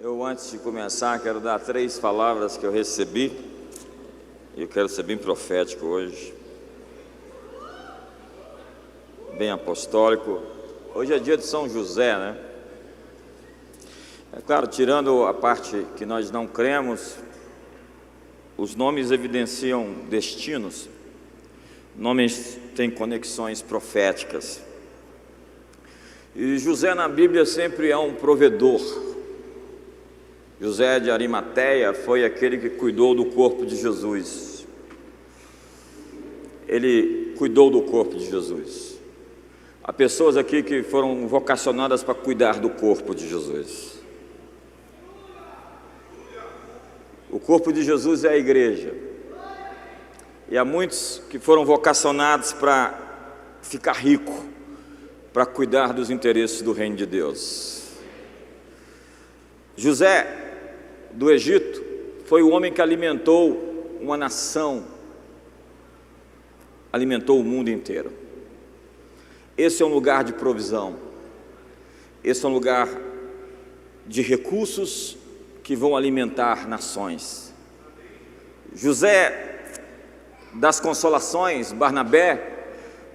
Antes de começar, quero dar 3 palavras que eu recebi. Eu quero ser bem profético hoje, bem apostólico. Hoje é dia de São José, né? É claro, tirando a parte que nós não cremos, os nomes evidenciam destinos. Nomes têm conexões proféticas. E José na Bíblia sempre é um provedor. José de Arimateia foi aquele que cuidou do corpo de Jesus. Ele cuidou do corpo de Jesus. Há pessoas aqui que foram vocacionadas para cuidar do corpo de Jesus. O corpo de Jesus é a igreja. E há muitos que foram vocacionados para ficar rico, para cuidar dos interesses do reino de Deus. José do Egito foi o homem que alimentou uma nação, alimentou o mundo inteiro. Esse é um lugar de provisão, esse é um lugar de recursos que vão alimentar nações. José das Consolações, Barnabé,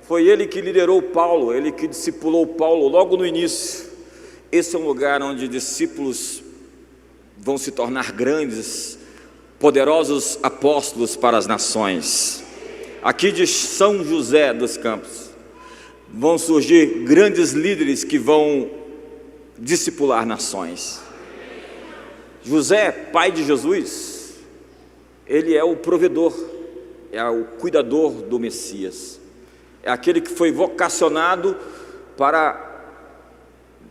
foi ele que liderou Paulo, ele que discipulou Paulo logo no início. Esse é um lugar onde discípulos vão se tornar grandes, poderosos apóstolos para as nações. Aqui de São José dos Campos vão surgir grandes líderes que vão discipular nações. José, pai de Jesus, ele é o provedor, é o cuidador do Messias, é aquele que foi vocacionado para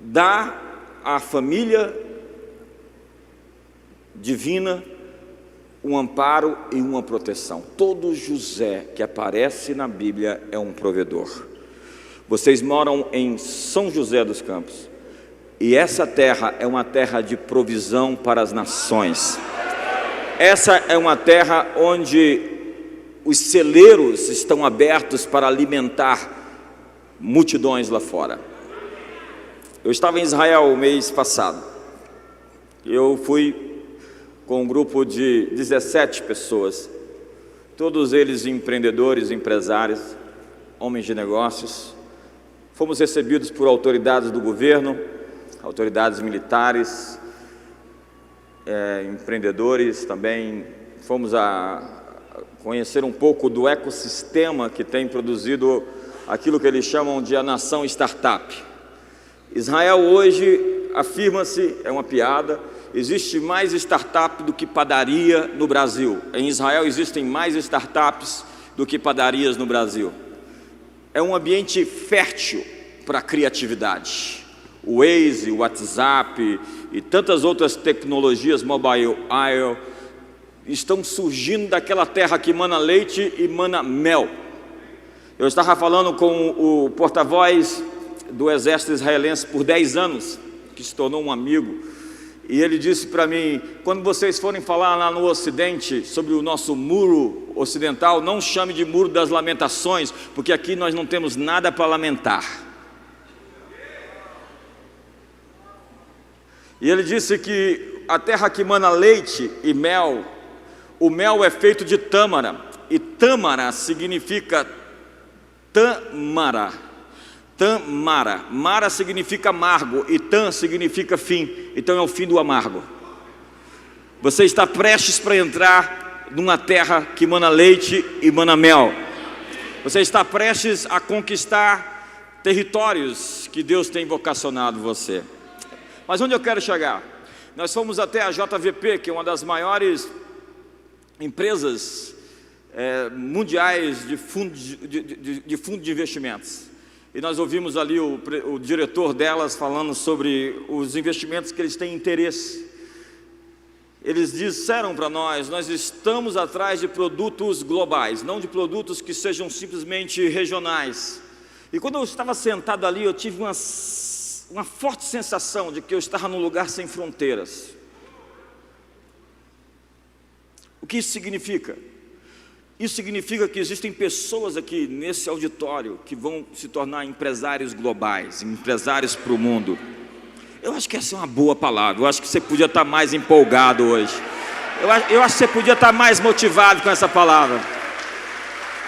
dar à família divina um amparo e uma proteção. Todo José que aparece na Bíblia é um provedor. Vocês moram em São José dos Campos, e essa terra é uma terra de provisão para as nações. Essa é uma terra onde os celeiros estão abertos para alimentar multidões lá fora. Eu estava em Israel o mês passado. Eu fui com um grupo de 17 pessoas, todos eles empreendedores, empresários, homens de negócios. Fomos recebidos por autoridades do governo, autoridades militares, empreendedores também. Fomos a conhecer um pouco do ecossistema que tem produzido aquilo que eles chamam de a nação startup. Israel hoje, afirma-se, é uma piada, existe mais startup do que padaria no Brasil. Em Israel existem mais startups do que padarias no Brasil. É um ambiente fértil para a criatividade. O Waze, o WhatsApp e tantas outras tecnologias mobile estão surgindo daquela terra que mana leite e mana mel. Eu estava falando com o porta-voz do exército israelense por 10 anos, que se tornou um amigo, e ele disse para mim: quando vocês forem falar lá no Ocidente sobre o nosso muro ocidental, não chame de muro das lamentações, porque aqui nós não temos nada para lamentar. E ele disse que a terra que mana leite e mel, o mel é feito de tâmara, e tâmara significa tamara. Tamara, mara significa amargo e tam significa fim, então é o fim do amargo. Você está prestes para entrar numa terra que mana leite e mana mel. Você está prestes a conquistar territórios que Deus tem vocacionado você. Mas onde eu quero chegar? Nós fomos até a JVP, que é uma das maiores empresas mundiais de fundo de investimentos. E nós ouvimos ali o diretor delas falando sobre os investimentos que eles têm interesse. Eles disseram para nós estamos atrás de produtos globais, não de produtos que sejam simplesmente regionais. E quando eu estava sentado ali, eu tive uma forte sensação de que eu estava num lugar sem fronteiras. O que isso significa? Isso significa que existem pessoas aqui nesse auditório que vão se tornar empresários globais, empresários para o mundo. Eu acho que essa é uma boa palavra. Eu acho que você podia estar mais empolgado hoje. Eu acho que você podia estar mais motivado com essa palavra.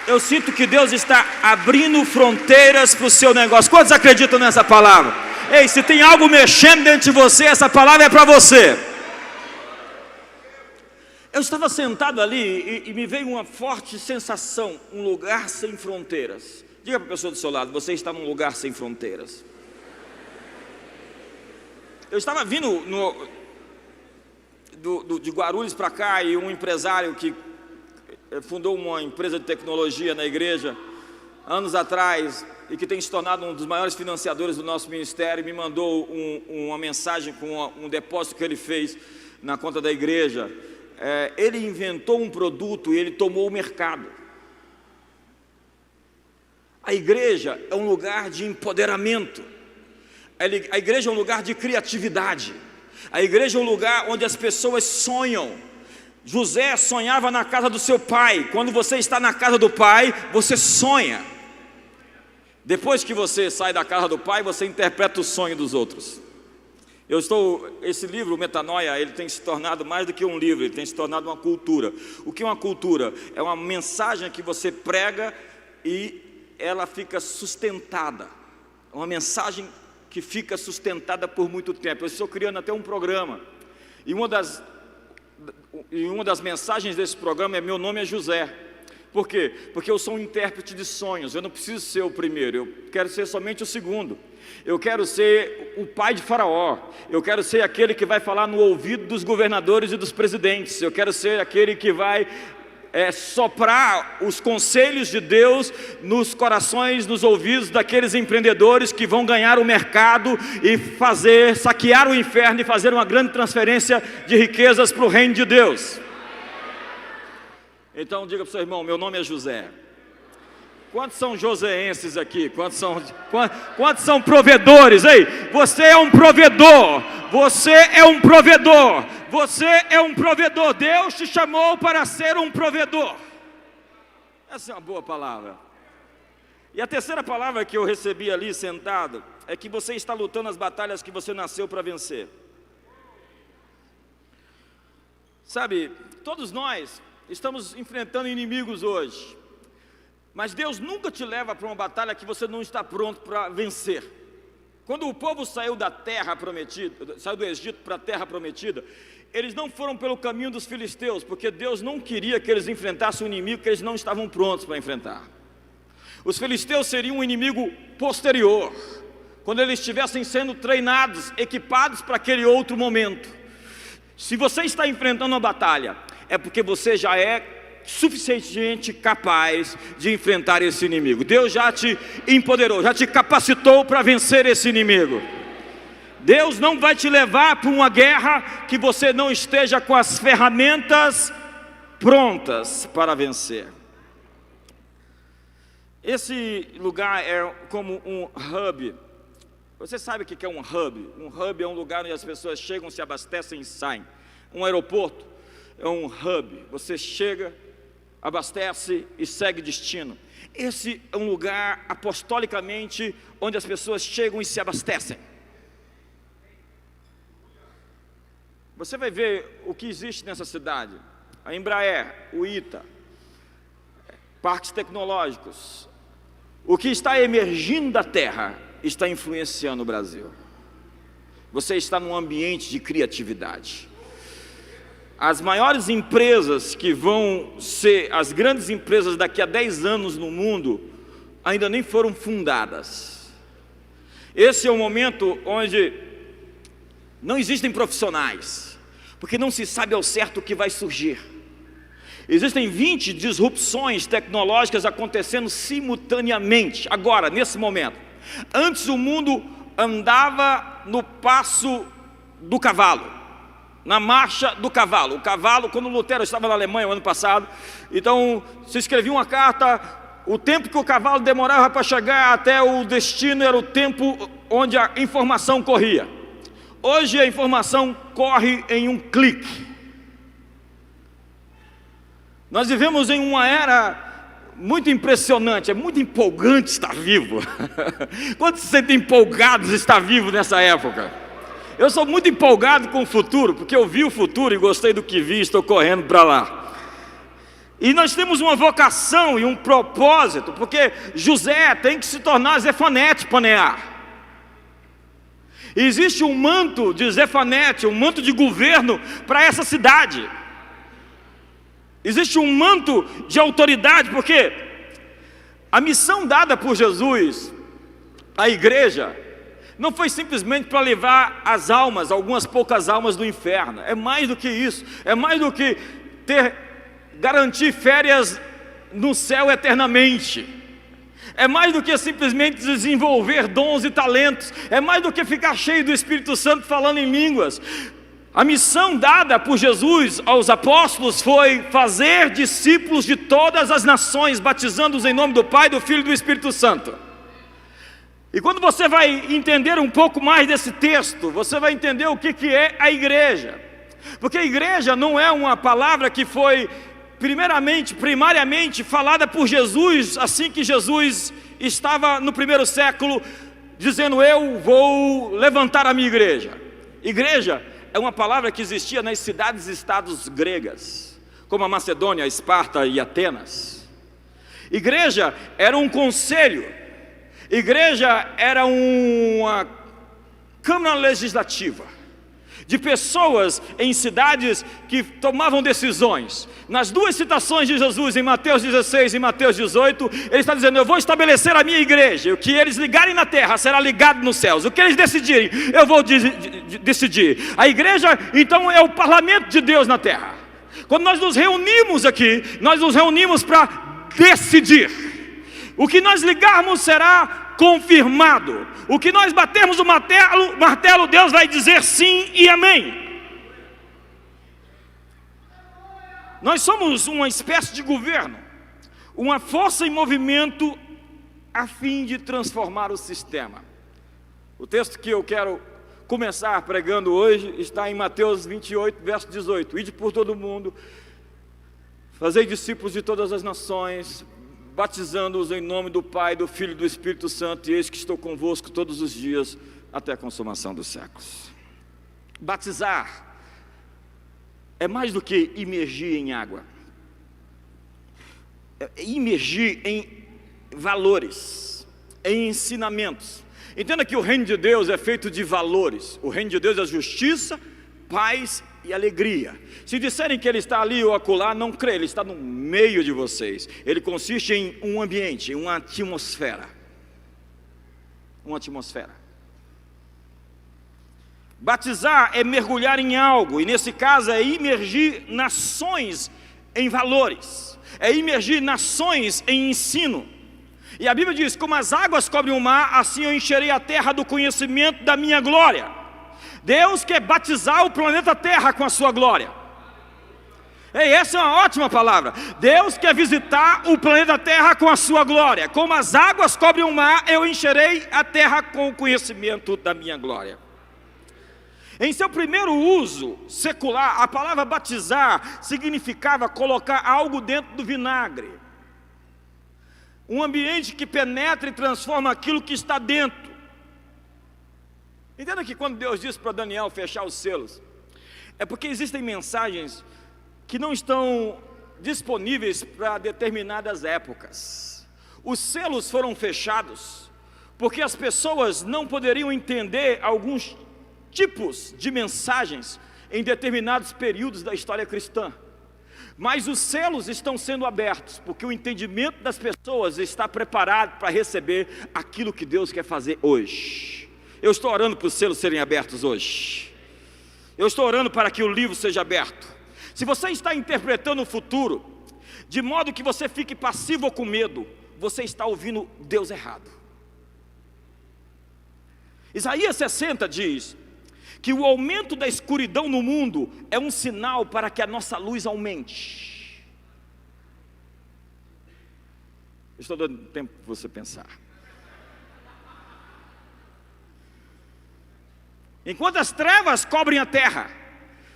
Eu sinto que Deus está abrindo fronteiras para o seu negócio. Quantos acreditam nessa palavra? Ei, se tem algo mexendo dentro de você, essa palavra é para você. Eu estava sentado ali e me veio uma forte sensação, um lugar sem fronteiras. Diga para a pessoa do seu lado, você está num lugar sem fronteiras. Eu estava vindo de Guarulhos para cá, e um empresário que fundou uma empresa de tecnologia na igreja anos atrás e que tem se tornado um dos maiores financiadores do nosso ministério, me mandou uma mensagem com um depósito que ele fez na conta da igreja. Ele inventou um produto e ele tomou o mercado. A igreja é um lugar de empoderamento. A igreja é um lugar de criatividade. A igreja é um lugar onde as pessoas sonham. José sonhava na casa do seu pai. Quando você está na casa do pai, você sonha. Depois que você sai da casa do pai, você interpreta o sonho dos outros. Esse livro, Metanoia, ele tem se tornado mais do que um livro, ele tem se tornado uma cultura. O que é uma cultura? É uma mensagem que você prega e ela fica sustentada. É uma mensagem que fica sustentada por muito tempo. Eu estou criando até um programa. E uma das mensagens desse programa é: meu nome é José. Por quê? Porque eu sou um intérprete de sonhos. Eu não preciso ser o primeiro, eu quero ser somente o segundo. Eu quero ser o pai de Faraó. Eu quero ser aquele que vai falar no ouvido dos governadores e dos presidentes. Eu quero ser aquele que vai soprar os conselhos de Deus nos corações, nos ouvidos daqueles empreendedores que vão ganhar o mercado e saquear o inferno e fazer uma grande transferência de riquezas para o reino de Deus. Então diga para o seu irmão: meu nome é José. Quantos são joseenses aqui? Quantos são provedores? Ei, você é um provedor. Você é um provedor. Você é um provedor. Deus te chamou para ser um provedor. Essa é uma boa palavra. E a terceira palavra que eu recebi ali sentado é que você está lutando as batalhas que você nasceu para vencer. Sabe, todos nós estamos enfrentando inimigos hoje. Mas Deus nunca te leva para uma batalha que você não está pronto para vencer. Quando o povo saiu da terra prometida, saiu do Egito para a terra prometida, eles não foram pelo caminho dos filisteus, porque Deus não queria que eles enfrentassem um inimigo que eles não estavam prontos para enfrentar. Os filisteus seriam um inimigo posterior, quando eles estivessem sendo treinados, equipados para aquele outro momento. Se você está enfrentando uma batalha, é porque você já é suficientemente capaz de enfrentar esse inimigo. Deus já te empoderou, já te capacitou para vencer esse inimigo. Deus não vai te levar para uma guerra que você não esteja com as ferramentas prontas para vencer. Esse lugar é como um hub. Você sabe o que é um hub? Um hub é um lugar onde as pessoas chegam, se abastecem e saem. Um aeroporto é um hub. Você chega, abastece e segue destino. Esse é um lugar apostolicamente onde as pessoas chegam e se abastecem. Você vai ver o que existe nessa cidade: a Embraer, o ITA, parques tecnológicos. O que está emergindo da terra está influenciando o Brasil. Você está num ambiente de criatividade. As maiores empresas que vão ser as grandes empresas daqui a 10 anos no mundo ainda nem foram fundadas. Esse é o momento onde não existem profissionais, porque não se sabe ao certo o que vai surgir. Existem 20 disrupções tecnológicas acontecendo simultaneamente, agora, nesse momento. Antes o mundo andava no passo do cavalo, na marcha do cavalo. O cavalo, quando Lutero estava na Alemanha o ano passado, então se escrevia uma carta, o tempo que o cavalo demorava para chegar até o destino era o tempo onde a informação corria. Hoje a informação corre em um clique. Nós vivemos em uma era muito impressionante, é muito empolgante estar vivo. Quantos se sentem empolgados de estar vivo nessa época? Eu sou muito empolgado com o futuro, porque eu vi o futuro e gostei do que vi, estou correndo para lá. E nós temos uma vocação e um propósito, porque José tem que se tornar Zefanete Paneá. Existe um manto de Zefanete, um manto de governo para essa cidade. Existe um manto de autoridade, porque a missão dada por Jesus à igreja não foi simplesmente para levar as almas, algumas poucas almas do inferno. É mais do que isso, é mais do que garantir férias no céu eternamente. É mais do que simplesmente desenvolver dons e talentos. É mais do que ficar cheio do Espírito Santo falando em línguas. A missão dada por Jesus aos apóstolos foi fazer discípulos de todas as nações, batizando-os em nome do Pai, do Filho e do Espírito Santo. E quando você vai entender um pouco mais desse texto, você vai entender o que é a igreja. Porque a igreja não é uma palavra que foi primariamente falada por Jesus, assim que Jesus estava no primeiro século, dizendo: eu vou levantar a minha igreja. Igreja é uma palavra que existia nas cidades-estados gregas, como a Macedônia, a Esparta e Atenas. Igreja era um conselho, igreja era uma câmara legislativa, de pessoas em cidades que tomavam decisões. Nas duas citações de Jesus, em Mateus 16 e Mateus 18, ele está dizendo: eu vou estabelecer a minha igreja, o que eles ligarem na terra será ligado nos céus, o que eles decidirem, eu vou decidir. A igreja, então, é o parlamento de Deus na terra. Quando nós nos reunimos aqui, nós nos reunimos para decidir. O que nós ligarmos será confirmado. O que nós batermos o martelo, Deus vai dizer sim e amém. Nós somos uma espécie de governo, uma força em movimento a fim de transformar o sistema. O texto que eu quero começar pregando hoje está em Mateus 28, verso 18. Ide por todo o mundo, fazei discípulos de todas as nações, batizando-os em nome do Pai, do Filho e do Espírito Santo, e eis que estou convosco todos os dias, até a consumação dos séculos. Batizar é mais do que imergir em água, é imergir em valores, em ensinamentos. Entenda que o reino de Deus é feito de valores. O reino de Deus é justiça, paz e alegria. Se disserem que ele está ali ou acolá, não crê, ele está no meio de vocês. Ele consiste em um ambiente, em uma atmosfera. Uma atmosfera. Batizar é mergulhar em algo, e nesse caso é imergir nações em valores, é imergir nações em ensino. E a Bíblia diz: como as águas cobrem o mar, assim eu encherei a terra do conhecimento da minha glória. Deus quer batizar o planeta Terra com a sua glória. Essa é uma ótima palavra. Deus quer visitar o planeta Terra com a sua glória. Como as águas cobrem o mar, eu encherei a terra com o conhecimento da minha glória. Em seu primeiro uso secular, a palavra batizar significava colocar algo dentro do vinagre. Um ambiente que penetra e transforma aquilo que está dentro. Entenda que quando Deus disse para Daniel fechar os selos, é porque existem mensagens que não estão disponíveis para determinadas épocas. Os selos foram fechados porque as pessoas não poderiam entender alguns tipos de mensagens em determinados períodos da história cristã. Mas os selos estão sendo abertos, porque o entendimento das pessoas está preparado para receber aquilo que Deus quer fazer hoje. Eu estou orando para os selos serem abertos hoje. Eu estou orando para que o livro seja aberto. Se você está interpretando o futuro de modo que você fique passivo ou com medo, você está ouvindo Deus errado. Isaías 60 diz que o aumento da escuridão no mundo é um sinal para que a nossa luz aumente. Estou dando tempo para você pensar. Enquanto as trevas cobrem a terra,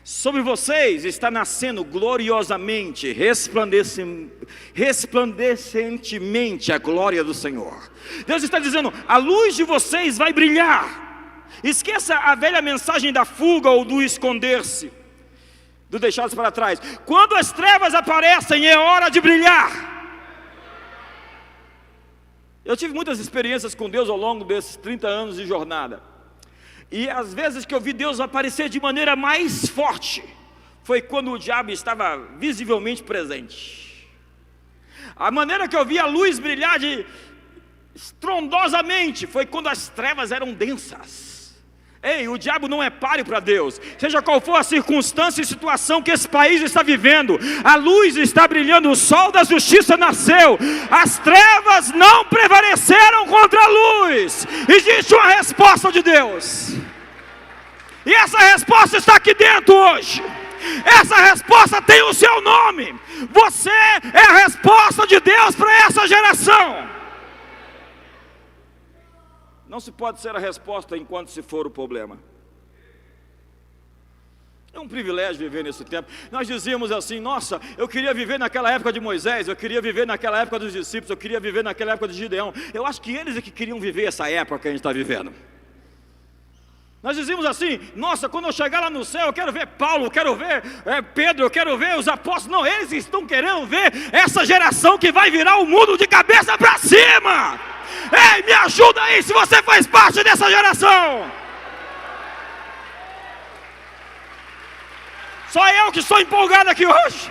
sobre vocês está nascendo gloriosamente, resplandecentemente a glória do Senhor. Deus está dizendo: a luz de vocês vai brilhar. Esqueça a velha mensagem da fuga ou do esconder-se, do deixar-se para trás. Quando as trevas aparecem, é hora de brilhar. Eu tive muitas experiências com Deus ao longo desses 30 anos de jornada. E às vezes que eu vi Deus aparecer de maneira mais forte, foi quando o diabo estava visivelmente presente. A maneira que eu vi a luz brilhar estrondosamente foi quando as trevas eram densas. Ei, o diabo não é páreo para Deus. Seja qual for a circunstância e situação que esse país está vivendo, a luz está brilhando, o sol da justiça nasceu, as trevas não prevaleceram contra a luz. Existe uma resposta de Deus, e essa resposta está aqui dentro hoje. Essa resposta tem o seu nome. Você é a resposta de Deus para essa geração. Não se pode ser a resposta enquanto se for o problema. É um privilégio viver nesse tempo. Nós dizíamos assim: nossa, eu queria viver naquela época de Moisés, eu queria viver naquela época dos discípulos, eu queria viver naquela época de Gideão. Eu acho que eles é que queriam viver essa época que a gente está vivendo. Nós dizíamos assim: nossa, quando eu chegar lá no céu, eu quero ver Paulo, eu quero ver Pedro, eu quero ver os apóstolos. Não, eles estão querendo ver essa geração que vai virar o mundo de cabeça para cima. Ei, me ajuda aí se você faz parte dessa geração. Só eu que estou empolgado aqui hoje.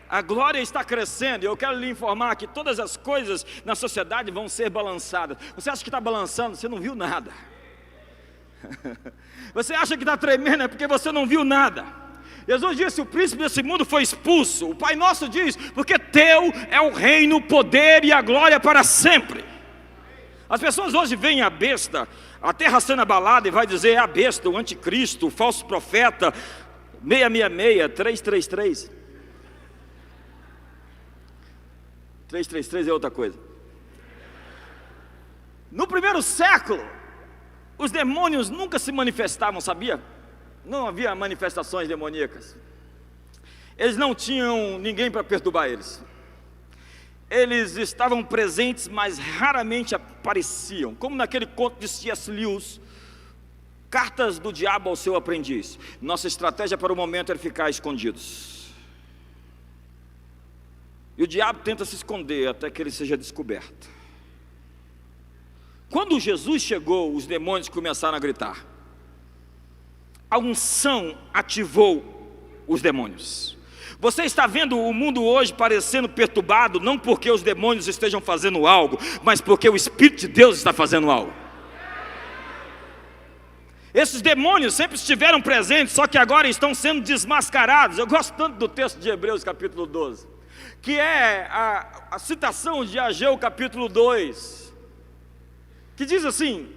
A glória está crescendo, e eu quero lhe informar que todas as coisas na sociedade vão ser balançadas. Você acha que está balançando? Você não viu nada. Você acha que está tremendo? É porque você não viu nada. Jesus disse: o príncipe desse mundo foi expulso. O Pai Nosso diz: porque teu é o reino, o poder e a glória para sempre. As pessoas hoje veem a besta, a terra sendo abalada, e vai dizer: é a besta, o anticristo, o falso profeta, 666, 333. 333 é outra coisa. No primeiro século, os demônios nunca se manifestavam, sabia? Não havia manifestações demoníacas. Eles não tinham ninguém para perturbar eles. Eles estavam presentes, mas raramente apareciam. Como naquele conto de C.S. Lewis, Cartas do Diabo ao Seu Aprendiz. Nossa estratégia para o momento era ficar escondidos. E o diabo tenta se esconder até que ele seja descoberto. Quando Jesus chegou, os demônios começaram a gritar. A unção ativou os demônios. Você está vendo o mundo hoje parecendo perturbado, não porque os demônios estejam fazendo algo, mas porque o Espírito de Deus está fazendo algo. Esses demônios sempre estiveram presentes, só que agora estão sendo desmascarados. Eu gosto tanto do texto de Hebreus capítulo 12, que é a citação de Ageu capítulo 2, que diz assim: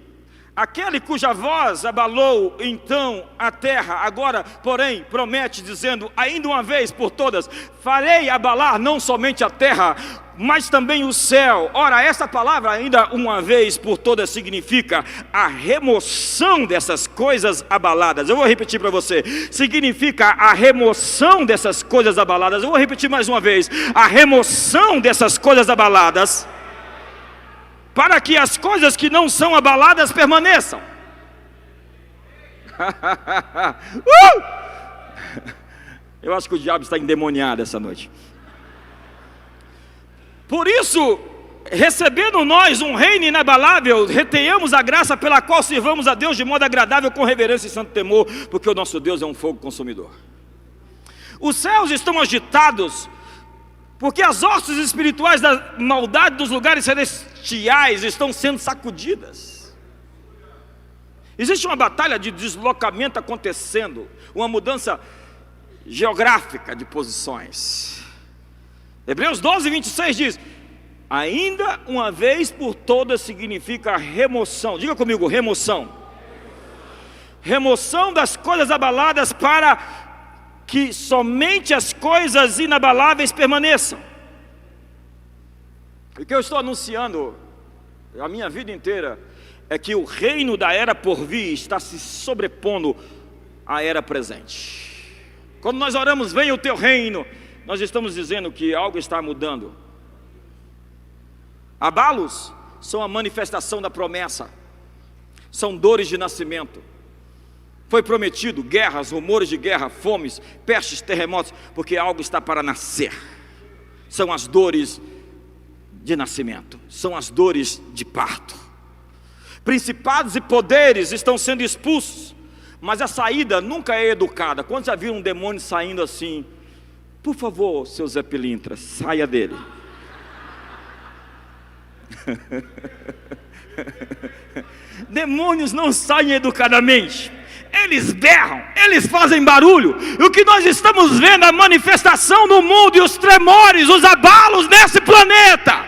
aquele cuja voz abalou então a terra, agora porém promete dizendo: ainda uma vez por todas farei abalar não somente a terra, mas também o céu. Ora, essa palavra ainda uma vez por todas significa a remoção dessas coisas abaladas. Eu vou repetir para você: significa a remoção dessas coisas abaladas. Eu vou repetir mais uma vez: a remoção dessas coisas abaladas, para que as coisas que não são abaladas permaneçam. Eu acho que o diabo está endemoniado essa noite. Por isso, recebendo nós um reino inabalável, retenhamos a graça pela qual sirvamos a Deus de modo agradável, com reverência e santo temor, porque o nosso Deus é um fogo consumidor. Os céus estão agitados, porque as hostes espirituais da maldade dos lugares celestiais estão sendo sacudidas. Existe uma batalha de deslocamento acontecendo, uma mudança geográfica de posições. Hebreus 12, 26 diz: ainda uma vez por todas significa remoção. Diga comigo: remoção. Remoção das coisas abaladas, para que somente as coisas inabaláveis permaneçam. O que eu estou anunciando a minha vida inteira é que o reino da era por vir está se sobrepondo à era presente. Quando nós oramos: venha o teu reino, nós estamos dizendo que algo está mudando. Abalos são a manifestação da promessa, são dores de nascimento. Foi prometido guerras, rumores de guerra, fomes, pestes, terremotos, porque algo está para nascer. São as dores de nascimento, são as dores de parto. Principados e poderes estão sendo expulsos, mas a saída nunca é educada. Quando já viram um demônio saindo assim? Por favor, seu Zé Pilintras, saia dele. Demônios não saem educadamente. Eles berram, eles fazem barulho. E o que nós estamos vendo é a manifestação no mundo e os tremores, os abalos nesse planeta.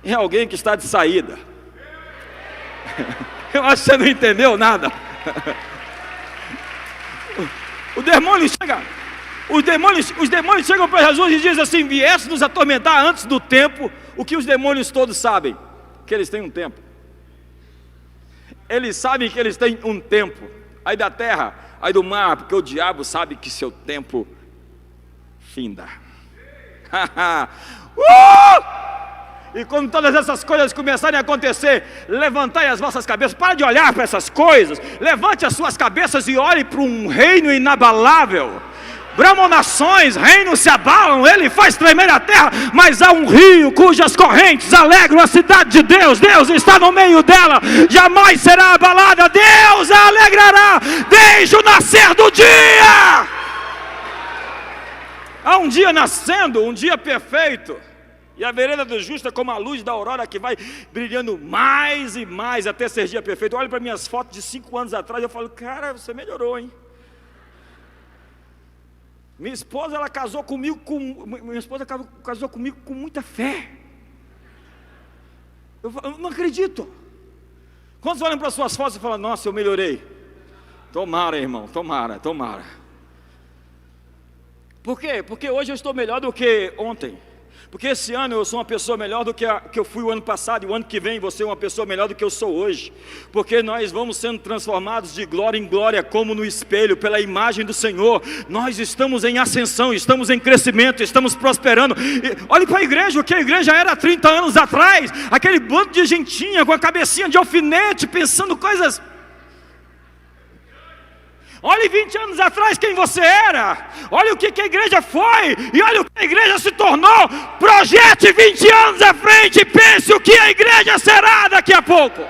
É alguém que está de saída. Eu acho que você não entendeu nada. Os demônios chegam para Jesus e dizem assim: viesse nos atormentar antes do tempo. O que os demônios todos sabem? Que eles têm um tempo. Eles sabem que eles têm um tempo. Aí da terra, aí do mar, porque o diabo sabe que seu tempo finda. E quando todas essas coisas começarem a acontecer, levantai as vossas cabeças. Para de olhar para essas coisas. Levante as suas cabeças e olhe para um reino inabalável. Bramonações, reinos se abalam, ele faz tremer a terra, mas há um rio cujas correntes alegram a cidade de Deus. Deus está no meio dela, jamais será abalada. Deus a alegrará desde o nascer do dia. Há um dia nascendo, um dia perfeito, e a vereda do justo é como a luz da aurora que vai brilhando mais e mais até ser dia perfeito. Olha para minhas fotos de 5 anos atrás, eu falo: cara, você melhorou, hein? Minha esposa, ela casou comigo casou comigo com muita fé. Eu não acredito. Quantos olham para as suas fotos e falam: nossa, eu melhorei? Tomara, irmão, tomara. Por quê? Porque hoje eu estou melhor do que ontem. Porque esse ano eu sou uma pessoa melhor do que eu fui o ano passado. E o ano que vem você é uma pessoa melhor do que eu sou hoje. Porque nós vamos sendo transformados de glória em glória, como no espelho, pela imagem do Senhor. Nós estamos em ascensão, estamos em crescimento, estamos prosperando. Olhe para a igreja, o que a igreja era há 30 anos atrás. Aquele bando de gentinha com a cabecinha de alfinete, pensando coisas... Olhe 20 anos atrás quem você era. Olha o que a igreja foi. E olha o que a igreja se tornou. Projete 20 anos à frente e pense o que a igreja será daqui a pouco.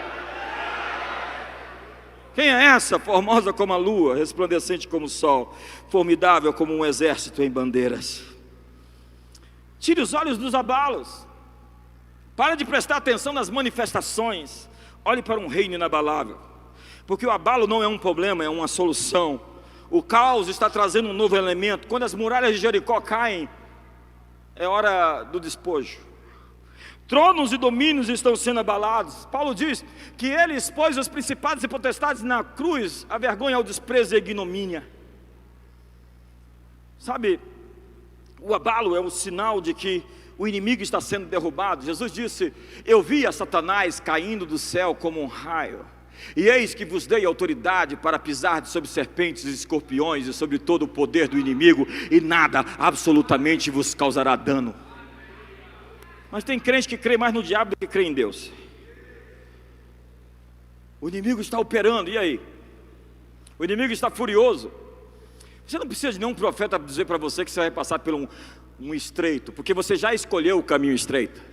Quem é essa? Formosa como a lua, resplandecente como o sol, formidável como um exército em bandeiras. Tire os olhos dos abalos. Para de prestar atenção nas manifestações. Olhe para um reino inabalável. Porque o abalo não é um problema, é uma solução. O caos está trazendo um novo elemento. Quando as muralhas de Jericó caem, é hora do despojo. Tronos e domínios estão sendo abalados. Paulo diz que ele expôs os principados e potestades na cruz, a vergonha, ao desprezo e a ignomínia. Sabe, o abalo é um sinal de que o inimigo está sendo derrubado. Jesus disse: eu vi a Satanás caindo do céu como um raio. E eis que vos dei autoridade para pisar sobre serpentes e escorpiões e sobre todo o poder do inimigo, e nada absolutamente vos causará dano. Mas tem crente que crê mais no diabo do que crê em Deus. O inimigo está operando, e aí? O inimigo está furioso. Você não precisa de nenhum profeta dizer para você que você vai passar por um estreito, porque você já escolheu o caminho estreito.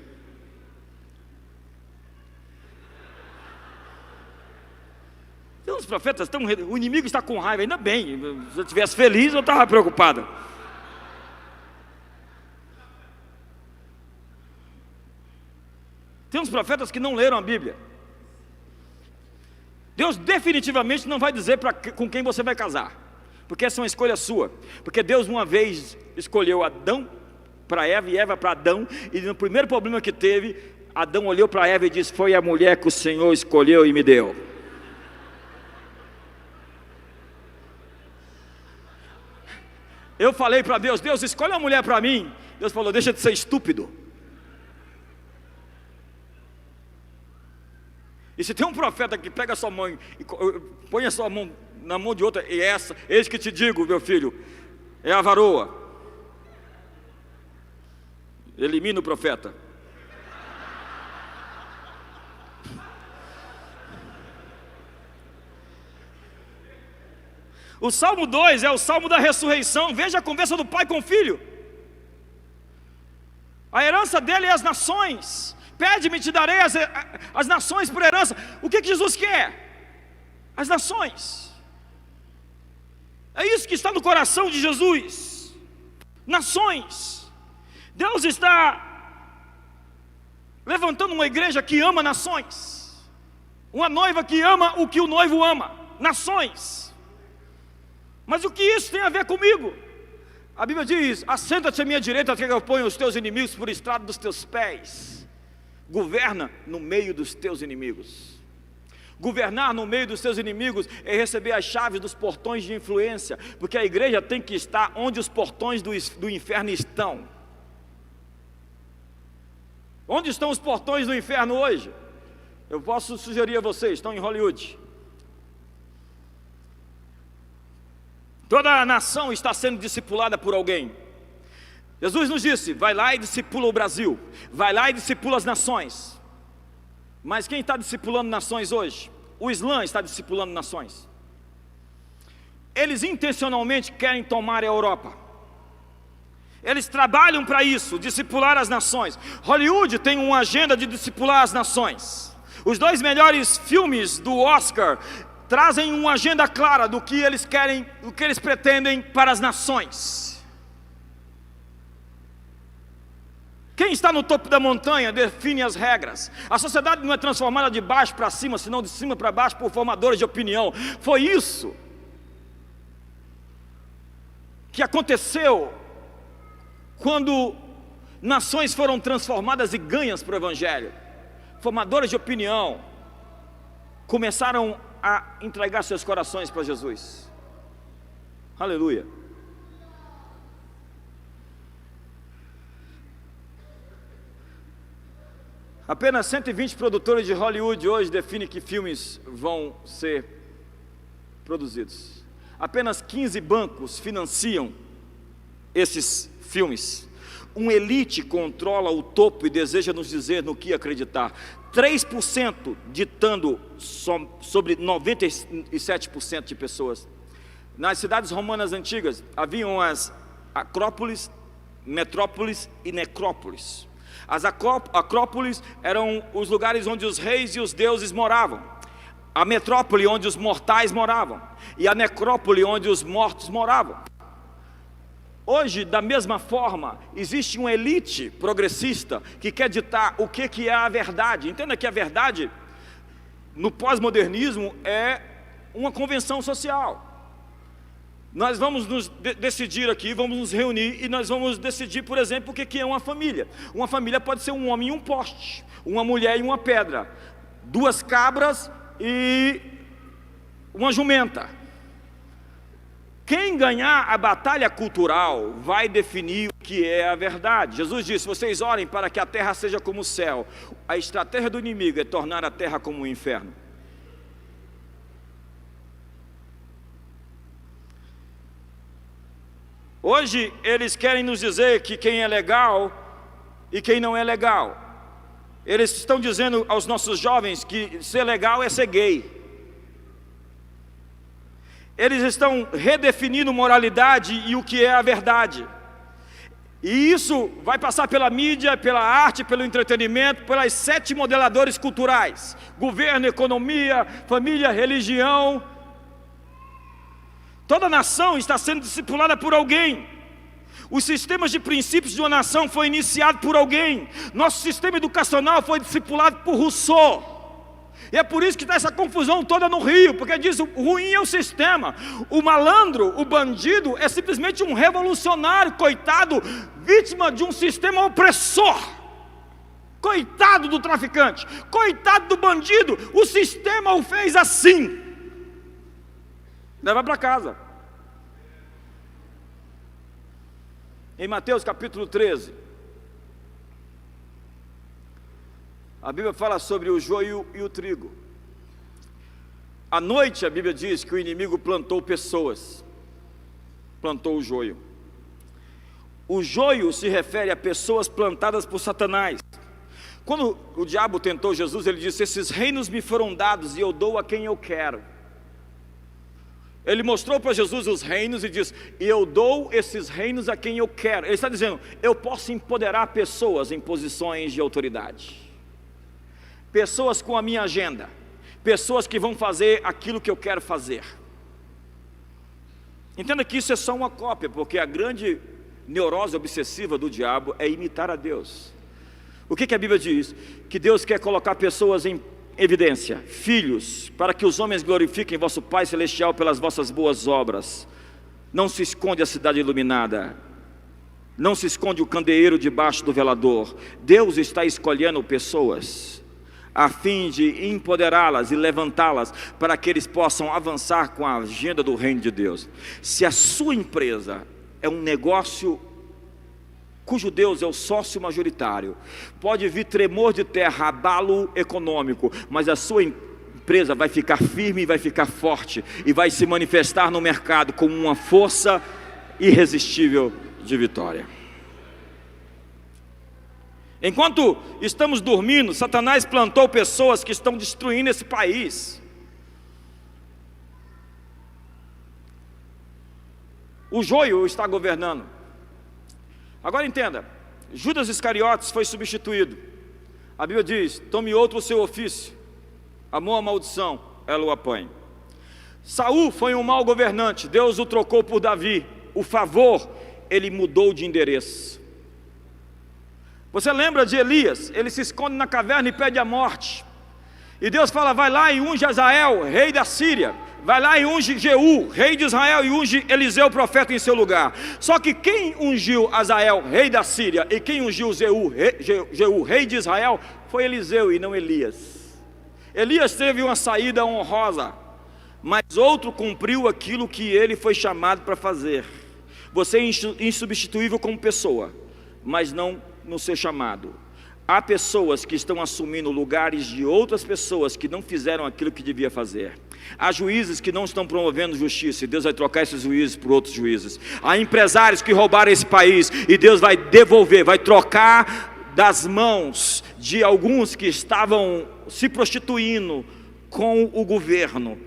Os profetas estão... O inimigo está com raiva, ainda bem. Se eu estivesse feliz, eu estava preocupado. Tem uns profetas que não leram a Bíblia. Deus definitivamente não vai dizer com quem você vai casar, porque essa é uma escolha sua. Porque Deus uma vez escolheu Adão para Eva e Eva para Adão, e no primeiro problema que teve, Adão olhou para Eva e disse: foi a mulher que o Senhor escolheu e me deu. Eu falei para Deus: Deus, escolhe uma mulher para mim. Deus falou: deixa de ser estúpido. E se tem um profeta que pega a sua mão e põe a sua mão na mão de outra, e essa, eis que te digo, meu filho, é a varoa. Elimina o profeta. O Salmo 2 é o Salmo da ressurreição. Veja a conversa do pai com o filho. A herança dele é as nações. Pede-me, te darei as nações por herança. O que Jesus quer? As nações. É isso que está no coração de Jesus. Nações. Deus está levantando uma igreja que ama nações. Uma noiva que ama o que o noivo ama. Nações. Mas o que isso tem a ver comigo? A Bíblia diz: assenta-te à minha direita até que eu ponha os teus inimigos por estrado dos teus pés. Governa no meio dos teus inimigos. Governar no meio dos teus inimigos é receber as chaves dos portões de influência, porque a igreja tem que estar onde os portões do inferno estão. Onde estão os portões do inferno hoje? Eu posso sugerir a vocês: estão em Hollywood. Toda a nação está sendo discipulada por alguém. Jesus nos disse: vai lá e discipula o Brasil, vai lá e discipula as nações. Mas quem está discipulando nações hoje? O Islã está discipulando nações. Eles intencionalmente querem tomar a Europa. Eles trabalham para isso, discipular as nações. Hollywood tem uma agenda de discipular as nações. Os 2 melhores filmes do Oscar trazem uma agenda clara do que eles querem, do que eles pretendem para as nações. Quem está no topo da montanha define as regras. A sociedade não é transformada de baixo para cima, senão de cima para baixo por formadores de opinião. Foi isso que aconteceu quando nações foram transformadas e ganhas para o Evangelho. Formadores de opinião começaram a entregar seus corações para Jesus. Aleluia. Apenas 120 produtores de Hollywood hoje definem que filmes vão ser produzidos. Apenas 15 bancos financiam esses filmes. Uma elite controla o topo e deseja nos dizer no que acreditar. 3% ditando sobre 97% de pessoas. Nas cidades romanas antigas haviam as acrópolis, metrópolis e necrópolis. As acrópolis eram os lugares onde os reis e os deuses moravam. A metrópole onde os mortais moravam. E a necrópole onde os mortos moravam. Hoje, da mesma forma, existe uma elite progressista que quer ditar o que é a verdade. Entenda que a verdade, no pós-modernismo, é uma convenção social. Nós vamos nos decidir aqui, vamos nos reunir e nós vamos decidir, por exemplo, o que é uma família. Uma família pode ser um homem e um poste, uma mulher e uma pedra, 2 cabras e uma jumenta. Quem ganhar a batalha cultural vai definir o que é a verdade. Jesus disse: vocês orem para que a terra seja como o céu. A estratégia do inimigo é tornar a terra como o inferno. Hoje eles querem nos dizer que quem é legal e quem não é legal. Eles estão dizendo aos nossos jovens que ser legal é ser gay. Eles estão redefinindo moralidade e o que é a verdade. E isso vai passar pela mídia, pela arte, pelo entretenimento, pelas 7 modeladores culturais: governo, economia, família, religião. Toda nação está sendo discipulada por alguém. Os sistemas de princípios de uma nação foi iniciado por alguém. Nosso sistema educacional foi discipulado por Rousseau. E é por isso que está essa confusão toda no Rio, porque diz: o ruim é o sistema. O malandro, o bandido, é simplesmente um revolucionário, coitado, vítima de um sistema opressor. Coitado do traficante, coitado do bandido, o sistema o fez assim. Leva para casa. Em Mateus capítulo 13, a Bíblia fala sobre o joio e o trigo. À noite a Bíblia diz que o inimigo plantou pessoas, plantou o joio. O joio se refere a pessoas plantadas por Satanás. Quando o diabo tentou Jesus, ele disse: esses reinos me foram dados e eu dou a quem eu quero. Ele mostrou para Jesus os reinos e diz: eu dou esses reinos a quem eu quero. Ele está dizendo: eu posso empoderar pessoas em posições de autoridade, pessoas com a minha agenda, pessoas que vão fazer aquilo que eu quero fazer. Entenda que isso é só uma cópia, porque a grande neurose obsessiva do diabo é imitar a Deus. O que a Bíblia diz? Que Deus quer colocar pessoas em evidência, filhos, para que os homens glorifiquem vosso Pai Celestial pelas vossas boas obras. Não se esconde a cidade iluminada, não se esconde o candeeiro debaixo do velador. Deus está escolhendo pessoas a fim de empoderá-las e levantá-las para que eles possam avançar com a agenda do reino de Deus. Se a sua empresa é um negócio cujo Deus é o sócio majoritário, pode vir tremor de terra, abalo econômico, mas a sua empresa vai ficar firme, vai ficar forte e vai se manifestar no mercado como uma força irresistível de vitória. Enquanto estamos dormindo, Satanás plantou pessoas que estão destruindo esse país. O joio está governando. Agora entenda, Judas Iscariotes foi substituído. A Bíblia diz: tome outro o seu ofício, amou a maldição, ela o apanha. Saul foi um mau governante, Deus o trocou por Davi. O favor, ele mudou de endereço. Você lembra de Elias? Ele se esconde na caverna e pede a morte, e Deus fala: vai lá e unge Azael, rei da Síria. Vai lá e unge Jeú, rei de Israel, e unge Eliseu, profeta, em seu lugar. Só que quem ungiu Azael, rei da Síria, e quem ungiu Jeú, rei de Israel, foi Eliseu e não Elias. Elias teve uma saída honrosa, mas outro cumpriu aquilo que ele foi chamado para fazer. Você é insubstituível como pessoa, mas não no seu chamado. Há pessoas que estão assumindo lugares de outras pessoas que não fizeram aquilo que devia fazer. Há juízes que não estão promovendo justiça, e Deus vai trocar esses juízes por outros juízes. Há empresários que roubaram esse país, e Deus vai devolver, vai trocar das mãos de alguns que estavam se prostituindo com o governo.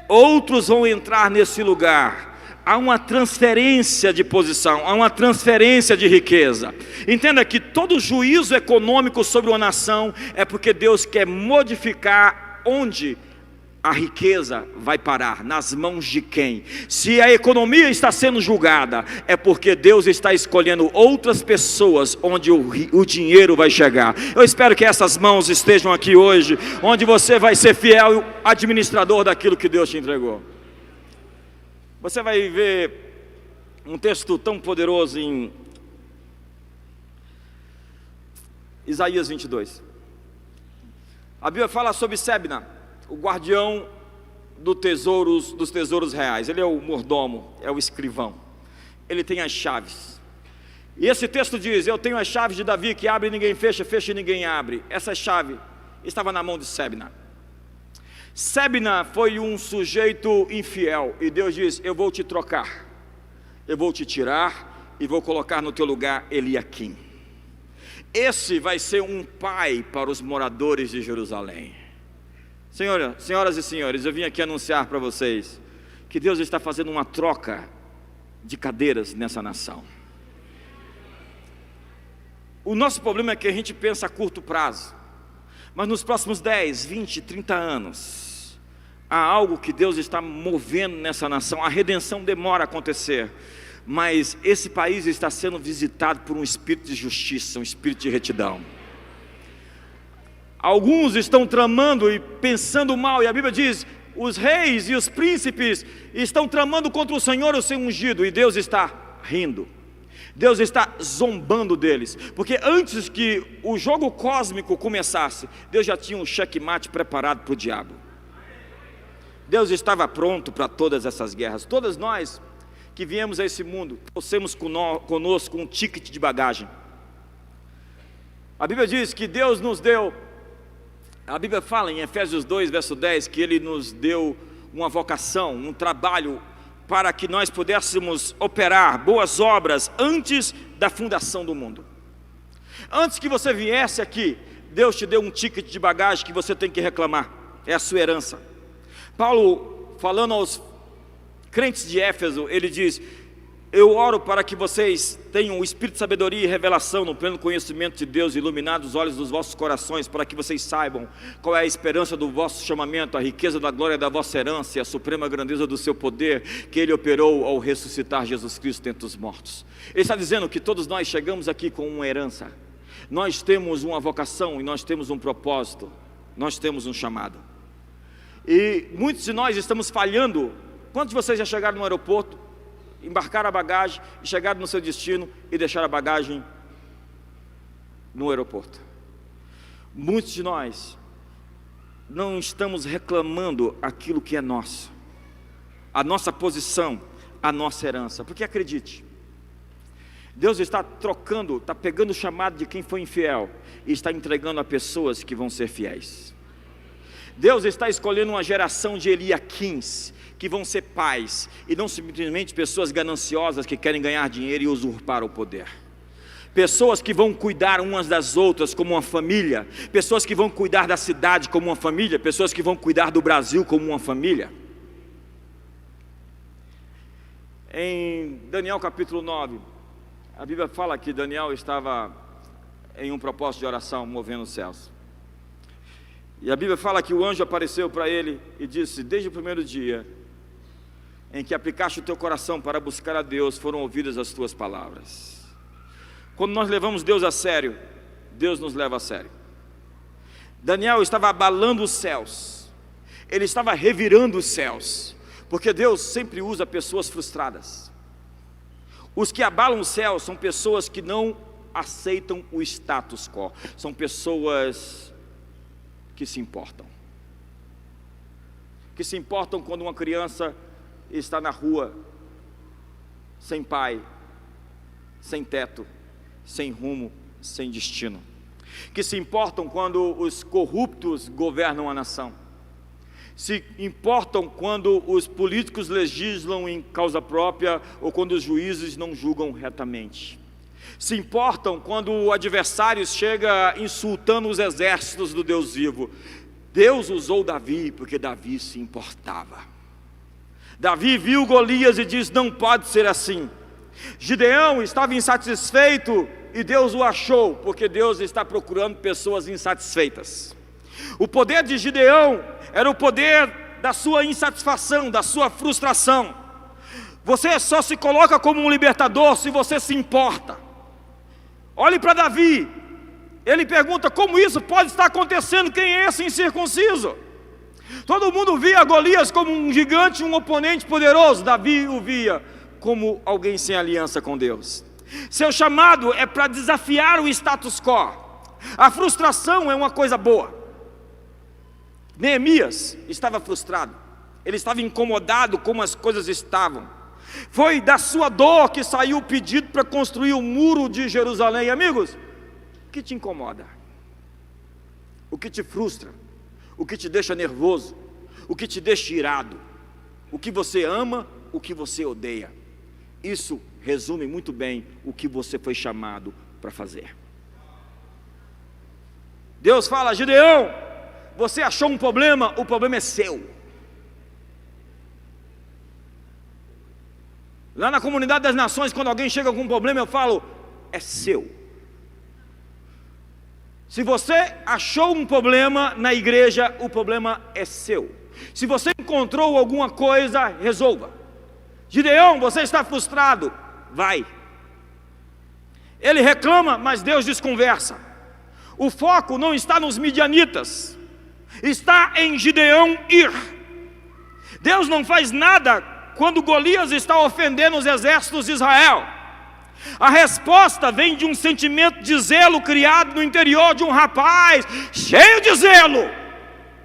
Outros vão entrar nesse lugar. Há uma transferência de posição, há uma transferência de riqueza. Entenda que todo juízo econômico sobre uma nação é porque Deus quer modificar onde a riqueza vai parar, nas mãos de quem. Se a economia está sendo julgada, é porque Deus está escolhendo outras pessoas onde o dinheiro vai chegar. Eu espero que essas mãos estejam aqui hoje, onde você vai ser fiel administrador daquilo que Deus te entregou. Você vai ver um texto tão poderoso em Isaías 22. A Bíblia fala sobre Sebna, o guardião dos tesouros reais. Ele é o mordomo, é o escrivão. Ele tem as chaves. E esse texto diz: eu tenho as chaves de Davi, que abre e ninguém fecha, fecha e ninguém abre. Essa chave estava na mão de Sebna. Sebna foi um sujeito infiel, e Deus diz: eu vou te trocar, eu vou te tirar e vou colocar no teu lugar Eliaquim. Esse vai ser um pai para os moradores de Jerusalém. Senhoras e senhores, eu vim aqui anunciar para vocês que Deus está fazendo uma troca de cadeiras nessa nação. O nosso problema é que a gente pensa a curto prazo, mas nos próximos 10, 20, 30 anos, há algo que Deus está movendo nessa nação. A redenção demora a acontecer, mas esse país está sendo visitado por um espírito de justiça, um espírito de retidão. Alguns estão tramando e pensando mal, e a Bíblia diz: os reis e os príncipes estão tramando contra o Senhor, o seu ungido, e Deus está rindo. Deus está zombando deles, porque antes que o jogo cósmico começasse, Deus já tinha um checkmate preparado para o diabo. Deus estava pronto para todas essas guerras. Todas nós que viemos a esse mundo, trouxemos conosco um ticket de bagagem. A Bíblia diz que Deus nos deu, a Bíblia fala em Efésios 2, verso 10, que Ele nos deu uma vocação, um trabalho, para que nós pudéssemos operar boas obras antes da fundação do mundo. Antes que você viesse aqui, Deus te deu um ticket de bagagem que você tem que reclamar. É a sua herança. Paulo, falando aos crentes de Éfeso, ele diz: eu oro para que vocês tenham o espírito de sabedoria e revelação no pleno conhecimento de Deus, iluminados os olhos dos vossos corações, para que vocês saibam qual é a esperança do vosso chamamento, a riqueza da glória da vossa herança e a suprema grandeza do seu poder, que Ele operou ao ressuscitar Jesus Cristo dentre os mortos. Ele está dizendo que todos nós chegamos aqui com uma herança. Nós temos uma vocação e nós temos um propósito, nós temos um chamado. E muitos de nós estamos falhando. Quantos de vocês já chegaram no aeroporto, embarcaram a bagagem e chegaram no seu destino e deixaram a bagagem no aeroporto? Muitos de nós não estamos reclamando aquilo que é nosso, a nossa posição, a nossa herança, porque acredite, Deus está trocando, está pegando o chamado de quem foi infiel e está entregando a pessoas que vão ser fiéis. Deus está escolhendo uma geração de Eliaquins, que vão ser pais, e não simplesmente pessoas gananciosas que querem ganhar dinheiro e usurpar o poder. Pessoas que vão cuidar umas das outras como uma família, pessoas que vão cuidar da cidade como uma família, pessoas que vão cuidar do Brasil como uma família. Em Daniel capítulo 9, a Bíblia fala que Daniel estava em um propósito de oração, movendo os céus. E a Bíblia fala que o anjo apareceu para ele e disse: desde o primeiro dia em que aplicaste o teu coração para buscar a Deus, foram ouvidas as tuas palavras. Quando nós levamos Deus a sério, Deus nos leva a sério. Daniel estava abalando os céus, ele estava revirando os céus, porque Deus sempre usa pessoas frustradas. Os que abalam os céus são pessoas que não aceitam o status quo, são pessoas que se importam quando uma criança está na rua, sem pai, sem teto, sem rumo, sem destino, que se importam quando os corruptos governam a nação, se importam quando os políticos legislam em causa própria ou quando os juízes não julgam retamente, se importam quando o adversário chega insultando os exércitos do Deus vivo. Deus usou Davi porque Davi se importava. Davi viu Golias e disse: não pode ser assim. Gideão estava insatisfeito e Deus o achou, porque Deus está procurando pessoas insatisfeitas. O poder de Gideão era o poder da sua insatisfação, da sua frustração. Você só se coloca como um libertador se você se importa. Olhe para Davi, ele pergunta: como isso pode estar acontecendo? Quem é esse incircunciso? Todo mundo via Golias como um gigante, um oponente poderoso. Davi o via como alguém sem aliança com Deus. Seu chamado é para desafiar o status quo. A frustração é uma coisa boa. Neemias estava frustrado, ele estava incomodado como as coisas estavam. Foi da sua dor que saiu o pedido para construir o muro de Jerusalém. Amigos, o que te incomoda? O que te frustra? O que te deixa nervoso? O que te deixa irado? O que você ama? O que você odeia? Isso resume muito bem o que você foi chamado para fazer. Deus fala: Gideão, você achou um problema, o problema é seu. Lá na comunidade das nações, quando alguém chega com um problema, eu falo: é seu. Se você achou um problema na igreja, o problema é seu. Se você encontrou alguma coisa, resolva. Gideão, você está frustrado, vai. Ele reclama, mas Deus desconversa. O foco não está nos midianitas, está em Gideão ir. Deus não faz nada quando Golias está ofendendo os exércitos de Israel. A resposta vem de um sentimento de zelo criado no interior de um rapaz cheio de zelo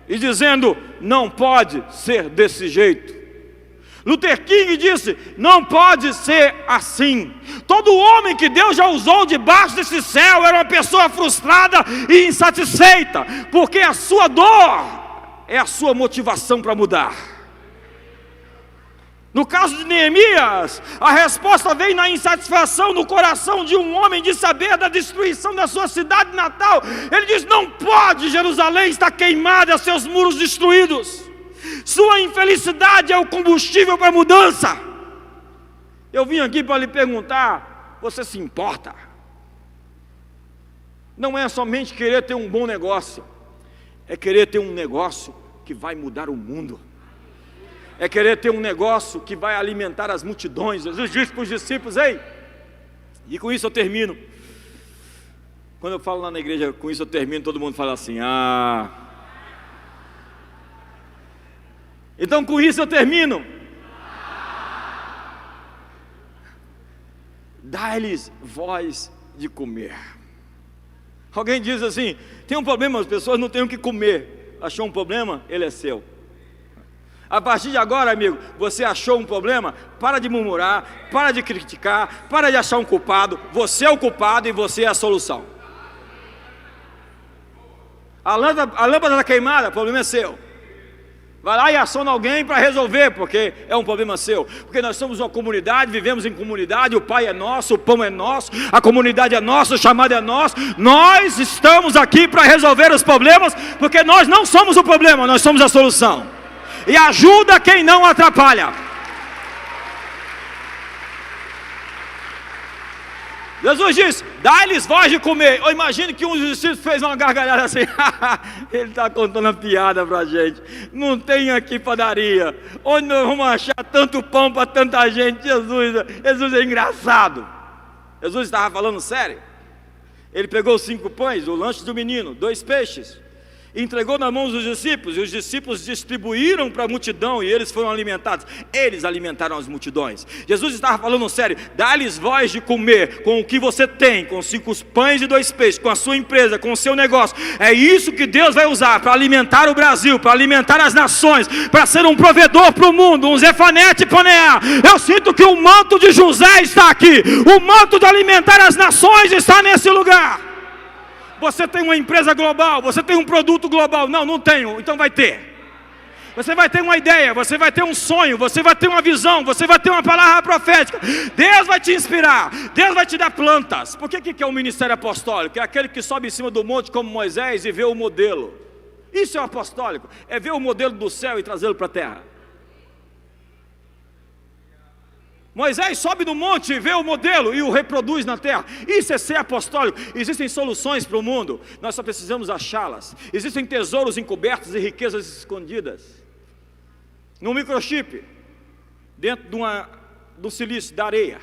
e dizendo: não pode ser desse jeito. Luther King disse: não pode ser assim. Todo homem que Deus já usou debaixo desse céu era uma pessoa frustrada e insatisfeita, porque a sua dor é a sua motivação para mudar. No caso de Neemias, a resposta vem na insatisfação no coração de um homem de saber da destruição da sua cidade natal. Ele diz: não pode, Jerusalém está queimada, seus muros destruídos. Sua infelicidade é o combustível para a mudança. Eu vim aqui para lhe perguntar: você se importa? Não é somente querer ter um bom negócio, é querer ter um negócio que vai mudar o mundo. É querer ter um negócio que vai alimentar as multidões. Jesus disse para os discípulos: ei, e com isso eu termino. Quando eu falo lá na igreja, com isso eu termino, todo mundo fala assim: ah. Então com isso eu termino. Dá-lhes voz de comer. Alguém diz assim: tem um problema, as pessoas não têm o que comer. Achou um problema? Ele é seu. A partir de agora, amigo, você achou um problema? Para de murmurar, para de criticar, para de achar um culpado. Você é o culpado e você é a solução. A lâmpada está queimada, o problema é seu. Vai lá e aciona alguém para resolver, porque é um problema seu. Porque nós somos uma comunidade, vivemos em comunidade, o Pai é nosso, o pão é nosso, a comunidade é nossa, o chamado é nosso. Nós estamos aqui para resolver os problemas, porque nós não somos o problema, nós somos a solução. E ajuda quem não atrapalha. Jesus disse: dá-lhes voz de comer. Eu imagino que um dos discípulos fez uma gargalhada assim. Ele está contando uma piada para a gente. Não tem aqui padaria. Onde nós vamos achar tanto pão para tanta gente? Jesus é engraçado. Jesus estava falando sério. Ele pegou 5 pães, o lanche do menino, 2 peixes, entregou nas mãos dos discípulos, e os discípulos distribuíram para a multidão, e eles foram alimentados. Eles alimentaram as multidões. Jesus estava falando sério: dá-lhes voz de comer com o que você tem, com 5 pães e 2 peixes, com a sua empresa, com o seu negócio. É isso que Deus vai usar para alimentar o Brasil, para alimentar as nações, para ser um provedor para o mundo, um Zefanete Paneá. Eu sinto que o manto de José está aqui, o manto de alimentar as nações está nesse lugar. Você tem uma empresa global, você tem um produto global. Não, não tenho, então vai ter. Você vai ter uma ideia, você vai ter um sonho, você vai ter uma visão, você vai ter uma palavra profética. Deus vai te inspirar, Deus vai te dar plantas. Por que é o ministério apostólico? É aquele que sobe em cima do monte como Moisés e vê o modelo. Isso é o apostólico, é ver o modelo do céu e trazê-lo para a terra. Moisés sobe no monte, vê o modelo e o reproduz na terra. Isso é ser apostólico. Existem soluções para o mundo, nós só precisamos achá-las. Existem tesouros encobertos e riquezas escondidas no microchip, dentro do silício, da areia.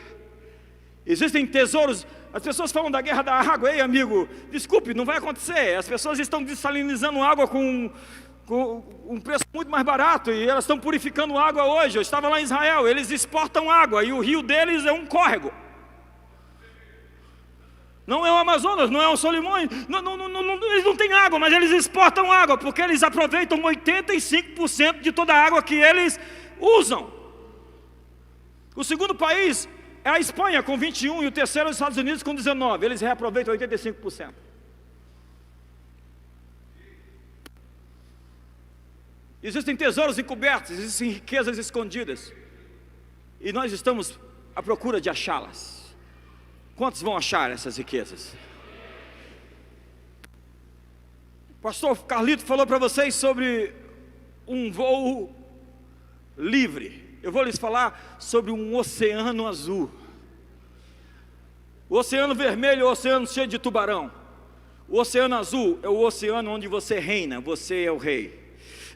Existem tesouros. As pessoas falam da guerra da água. Ei, amigo, desculpe, não vai acontecer. As pessoas estão dessalinizando água com um preço muito mais barato, e elas estão purificando água hoje. Eu estava lá em Israel, eles exportam água, e o rio deles é um córrego. Não é o Amazonas, não é o Solimões, eles não têm água, mas eles exportam água, porque eles aproveitam 85% de toda a água que eles usam. O segundo país é a Espanha com 21%, e o terceiro é os Estados Unidos com 19%, eles reaproveitam 85%. Existem tesouros encobertos, existem riquezas escondidas, e nós estamos à procura de achá-las. Quantos vão achar essas riquezas? O pastor Carlito falou para vocês sobre um voo livre. Eu vou lhes falar sobre um oceano azul. O oceano vermelho é o oceano cheio de tubarão. O oceano azul é o oceano onde você reina, você é o rei.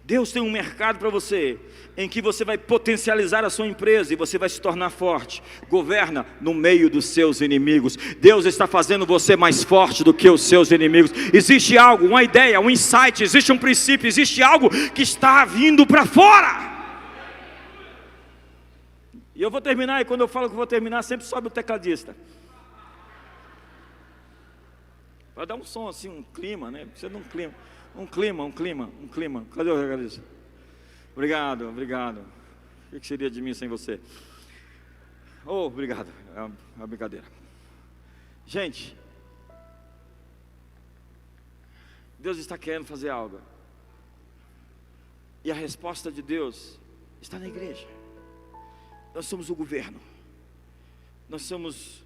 Deus tem um mercado para você, em que você vai potencializar a sua empresa e você vai se tornar forte. Governa no meio dos seus inimigos. Deus está fazendo você mais forte do que os seus inimigos. Existe algo, uma ideia, um insight, existe um princípio, existe algo que está vindo para fora. E eu vou terminar, e quando eu falo que vou terminar, sempre sobe o tecladista. Vai dar um som assim, um clima, né? Precisa de um clima. Um clima. Cadê o tecladista? Obrigado. O que seria de mim sem você? Oh, obrigado. É uma brincadeira. Gente, Deus está querendo fazer algo. E a resposta de Deus está na igreja. Nós somos o governo. Nós somos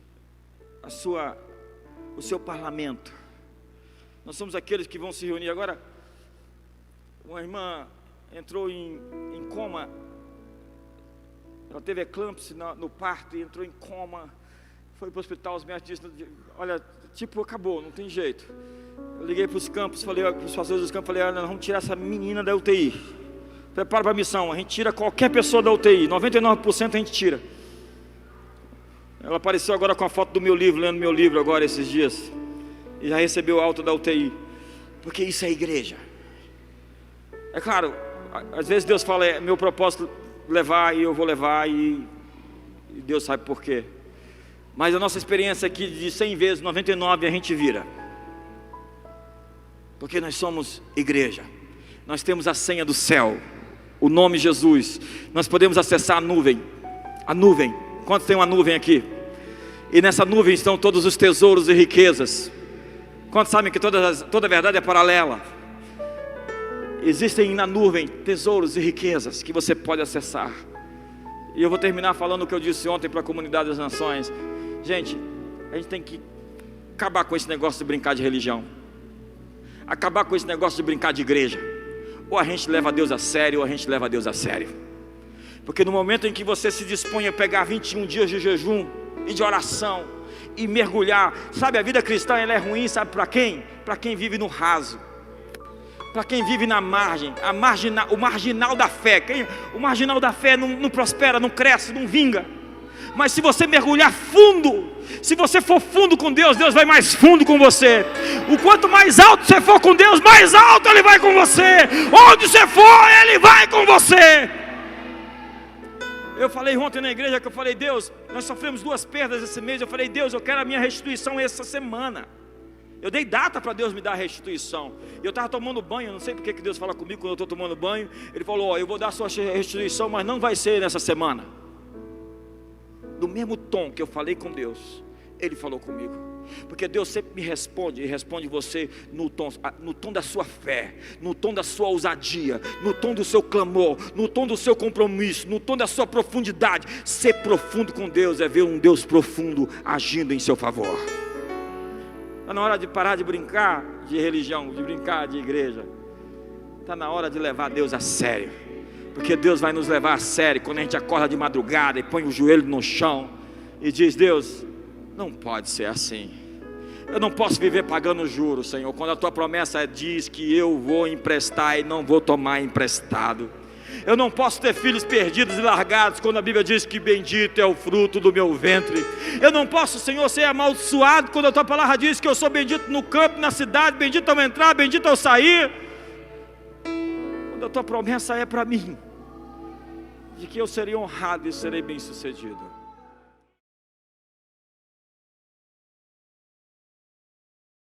o seu parlamento. Nós somos aqueles que vão se reunir. Agora, uma irmã entrou em coma. Ela teve eclâmpsia no parto e entrou em coma. Foi para o hospital, os médicos disseram, olha, tipo, acabou, não tem jeito. Eu liguei para os campos, falei para os pastores dos campos, falei, olha, nós vamos tirar essa menina da UTI. Prepara para a missão, a gente tira qualquer pessoa da UTI, 99% a gente tira. Ela apareceu agora com a foto do meu livro, lendo meu livro agora esses dias. E já recebeu alta da UTI. Porque isso é igreja. É claro, às vezes Deus fala, é meu propósito levar e eu vou levar e Deus sabe por quê. Mas a nossa experiência aqui de 100 vezes, 99 a gente vira. Porque nós somos igreja. Nós temos a senha do céu, o nome Jesus. Nós podemos acessar a nuvem. A nuvem. Quantos tem uma nuvem aqui? E nessa nuvem estão todos os tesouros e riquezas. Quantos sabem que toda verdade é paralela? Existem na nuvem tesouros e riquezas que você pode acessar. E eu vou terminar falando o que eu disse ontem para a comunidade das nações. Gente, a gente tem que acabar com esse negócio de brincar de religião. Acabar com esse negócio de brincar de igreja. Ou a gente leva Deus a sério, ou a gente leva Deus a sério. Porque no momento em que você se dispõe a pegar 21 dias de jejum e de oração e mergulhar, sabe, a vida cristã ela é ruim, sabe para quem? Para quem vive no raso, para quem vive na margem, o marginal da fé. O marginal da fé não prospera, não cresce, não vinga. Mas se você mergulhar fundo, se você for fundo com Deus, Deus vai mais fundo com você. O quanto mais alto você for com Deus, mais alto Ele vai com você. Onde você for, Ele vai com você. Eu falei ontem na igreja, que eu falei, Deus, nós sofremos 2 perdas esse mês. Eu falei, Deus, eu quero a minha restituição essa semana. Eu dei data para Deus me dar a restituição. E eu estava tomando banho, não sei porque que Deus fala comigo quando eu estou tomando banho. Ele falou, eu vou dar a sua restituição, mas não vai ser nessa semana. Do mesmo tom que eu falei com Deus, Ele falou comigo. Porque Deus sempre me responde, e responde você no tom da sua fé, no tom da sua ousadia, no tom do seu clamor, no tom do seu compromisso, no tom da sua profundidade. Ser profundo com Deus é ver um Deus profundo agindo em seu favor. Está na hora de parar de brincar de religião, de brincar de igreja. Está na hora de levar Deus a sério. Porque Deus vai nos levar a sério quando a gente acorda de madrugada e põe o joelho no chão e diz, Deus, não pode ser assim. Eu não posso viver pagando juros, Senhor, quando a Tua promessa diz que eu vou emprestar e não vou tomar emprestado. Eu não posso ter filhos perdidos e largados, quando a Bíblia diz que bendito é o fruto do meu ventre. Eu não posso, Senhor, ser amaldiçoado, quando a Tua palavra diz que eu sou bendito no campo, na cidade, bendito ao entrar, bendito ao sair. Quando a Tua promessa é para mim, de que eu serei honrado e serei bem sucedido.